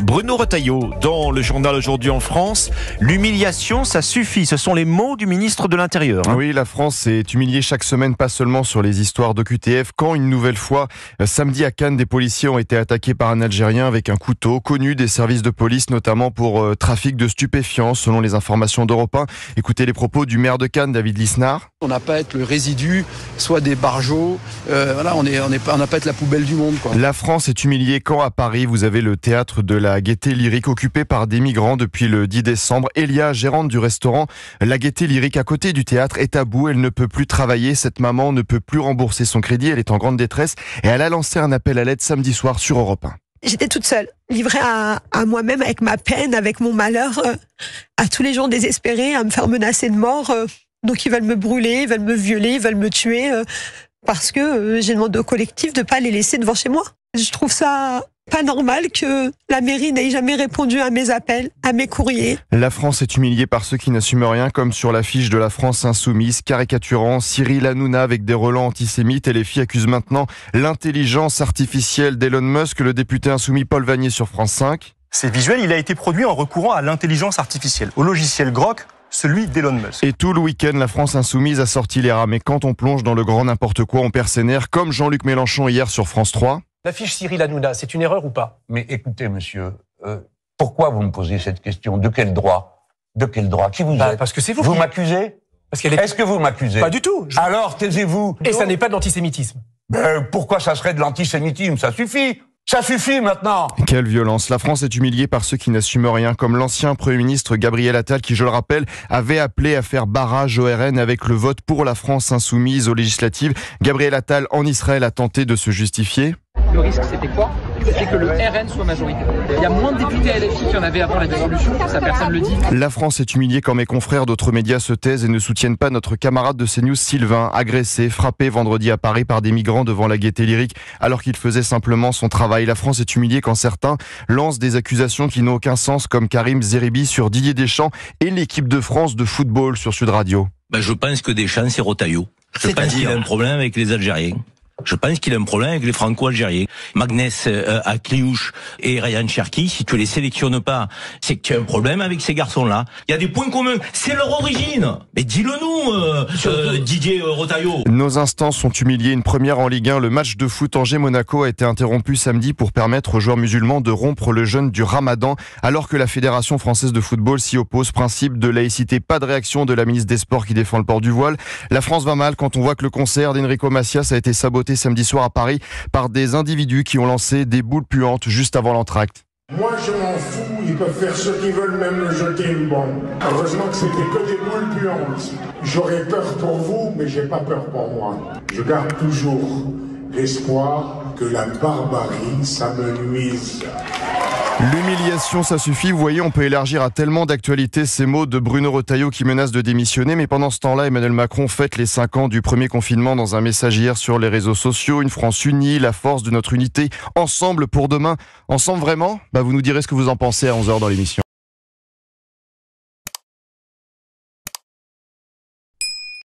Bruno Retailleau, dans le journal Aujourd'hui en France, l'humiliation, ça suffit. Ce sont les mots du ministre de l'Intérieur. Oui, la France est humiliée chaque semaine, pas seulement sur les histoires d'OQTF. Quand une nouvelle fois, samedi à Cannes, des policiers ont été attaqués par un Algérien avec un couteau, connu des services de police, notamment pour trafic de stupéfiants, selon les informations d'Europe 1. Écoutez les propos du maire de Cannes, David Lisnard. On n'a pas à être le résidu, soit des barjots. On n'a pas à être la poubelle du monde, quoi. La France est humiliée quand à Paris, vous avez le théâtre de la Gaîté Lyrique occupé par des migrants depuis le 10 décembre. Elia, gérante du restaurant La Gaîté Lyrique à côté du théâtre, est à bout. Elle ne peut plus travailler. Cette maman ne peut plus rembourser son crédit. Elle est en grande détresse et elle a lancé un appel à l'aide samedi soir sur Europe 1. J'étais toute seule, livrée à moi-même, avec ma peine, avec mon malheur, à tous les gens désespérés, à me faire menacer de mort. Donc ils veulent me brûler, ils veulent me violer, ils veulent me tuer, parce que j'ai demandé au collectif de pas les laisser devant chez moi. Je trouve ça pas normal que la mairie n'ait jamais répondu à mes appels, à mes courriers. La France est humiliée par ceux qui n'assument rien, comme sur l'affiche de la France insoumise, caricaturant Cyril Hanouna avec des relents antisémites. Et les filles accusent maintenant l'intelligence artificielle d'Elon Musk, le député insoumis Paul Vannier sur France 5. C'est visuel, il a été produit en recourant à l'intelligence artificielle, au logiciel Grok, celui d'Elon Musk. Et tout le week-end, la France insoumise a sorti les rames. Et quand on plonge dans le grand n'importe quoi, on perd ses nerfs, comme Jean-Luc Mélenchon hier sur France 3. L'affiche Cyril Hanouna, c'est une erreur ou pas? Mais écoutez, monsieur, pourquoi vous me posez cette question? De quel droit? De quel droit? Qui vous êtes? Parce que c'est vous. Vous m'accusez? Est-ce que vous m'accusez? Pas du tout. Alors, taisez-vous. Et ça n'est pas de l'antisémitisme. Pourquoi ça serait de l'antisémitisme? Ça suffit. Ça suffit maintenant. Quelle violence. La France est humiliée par ceux qui n'assument rien, comme l'ancien Premier ministre Gabriel Attal qui, je le rappelle, avait appelé à faire barrage au RN avec le vote pour la France insoumise aux législatives. Gabriel Attal, en Israël, a tenté de se justifier. Le risque, c'était quoi? C'était que le RN soit majoritaire. Il y a moins de députés LFI qu'il y en avait avant la dissolution, ça personne ne le dit. La France est humiliée quand mes confrères d'autres médias se taisent et ne soutiennent pas notre camarade de CNews Sylvain, agressé, frappé vendredi à Paris par des migrants devant la Gaîté Lyrique alors qu'il faisait simplement son travail. La France est humiliée quand certains lancent des accusations qui n'ont aucun sens, comme Karim Zeribi sur Didier Deschamps et l'équipe de France de football sur Sud Radio. Je pense que Deschamps, c'est Retailleau. Je pense qu'il a un problème avec les Algériens. Je pense qu'il a un problème avec les Franco-Algériens. Magnès Akliouche et Ryan Cherki, si tu les sélectionnes pas, c'est que tu as un problème avec ces garçons-là. Il y a des points communs. C'est leur origine. Mais dis-le nous, Didier Retailleau. Nos instances sont humiliées. Une première en Ligue 1. Le match de foot Angers-Monaco a été interrompu samedi pour permettre aux joueurs musulmans de rompre le jeûne du Ramadan, alors que la Fédération française de football s'y oppose. Principe de laïcité. Pas de réaction de la ministre des Sports qui défend le port du voile. La France va mal quand on voit que le concert d'Enrico Macias a été saboté samedi soir à Paris par des individus qui ont lancé des boules puantes juste avant l'entracte. Moi je m'en fous, ils peuvent faire ce qu'ils veulent, même me jeter une bombe. Heureusement que c'était que des boules puantes. J'aurais peur pour vous, mais j'ai pas peur pour moi. Je garde toujours l'espoir que la barbarie, ça me nuise. L'humiliation, ça suffit. Vous voyez, on peut élargir à tellement d'actualités ces mots de Bruno Retailleau qui menace de démissionner. Mais pendant ce temps-là, Emmanuel Macron fête les 5 ans du premier confinement dans un message hier sur les réseaux sociaux. Une France unie, la force de notre unité. Ensemble pour demain. Ensemble vraiment? Vous nous direz ce que vous en pensez à 11h dans l'émission.